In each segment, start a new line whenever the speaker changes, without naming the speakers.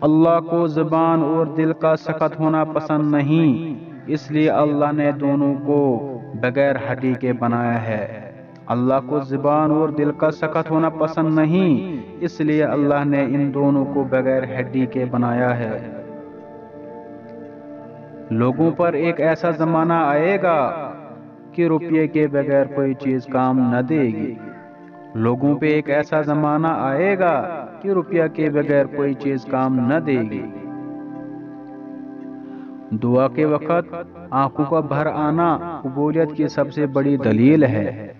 اللہ کو زبان اور دل کا سخت ہونا پسند نہیں، اس لیے اللہ نے دونوں کو بغیر ہڈی کے بنایا ہے۔ اللہ کو زبان اور دل کا سخت ہونا پسند نہیں، اس لیے اللہ نے ان دونوں کو بغیر ہڈی کے بنایا ہے۔ لوگوں پر ایک ایسا زمانہ آئے گا کہ روپے کے بغیر کوئی چیز کام نہ دے گی۔ لوگوں پہ ایک ایسا زمانہ آئے گا کہ روپیہ کے بغیر کوئی چیز کام نہ دے گی۔ دعا کے وقت آنکھوں کا بھر آنا قبولیت کی سب سے بڑی دلیل ہے۔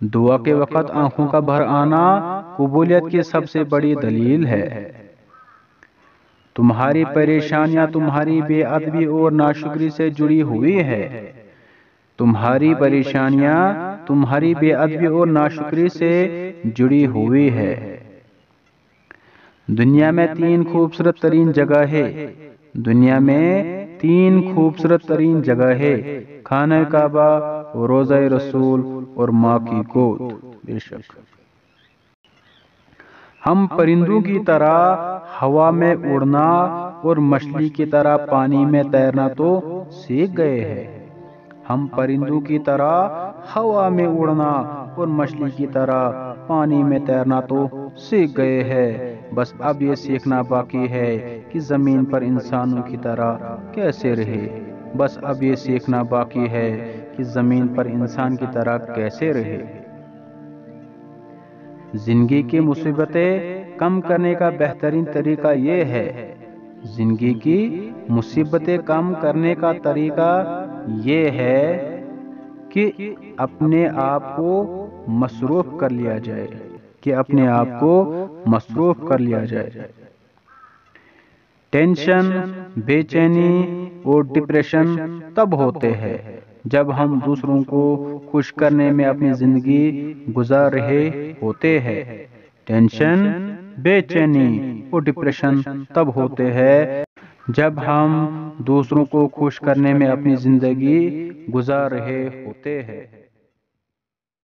دعا کے وقت آنکھوں کا بھر آنا قبولیت کی سب سے بڑی دلیل ہے۔ تمہاری پریشانیاں تمہاری بے ادبی اور ناشکری سے جڑی ہوئی ہے۔ تمہاری پریشانیاں تمہاری بے ادبی اور ناشکری سے جڑی ہوئی ہے۔ دنیا میں تین خوبصورت ترین جگہ ہے۔ دنیا میں تین خوبصورت ترین جگہ ہے: خانہ کعبہ، روضہ رسول اور ماں کی گود۔ بے شک ہم پرندوں کی طرح ہوا میں اڑنا اور مچھلی کی طرح پانی میں تیرنا تو سیکھ گئے ہیں۔ ہم پرندوں کی طرح ہوا میں اڑنا اور مچھلی کی طرح پانی میں تیرنا تو سیکھ گئے ہیں، بس اب یہ سیکھنا باقی ہے کہ زمین پر انسانوں کی طرح کیسے رہے۔ بس اب یہ سیکھنا باقی ہے کہ زمین پر انسان کی طرح کیسے رہے۔ زندگی کی مصیبتیں کم کرنے کا بہترین طریقہ یہ ہے۔ زندگی کی مصیبتیں کم کرنے کا طریقہ یہ ہے کہ اپنے آپ کو مصروف کر لیا جائے، ٹینشن، بے چینی اور ڈپریشن تب ہوتے ہیں جب ہم دوسروں کو خوش کرنے میں اپنی زندگی گزار رہے ہوتے ہیں۔ ٹینشن، بے چینی اور ڈپریشن تب ہوتے ہیں جب ہم دوسروں کو خوش کرنے میں اپنی زندگی گزار رہے ہوتے ہیں۔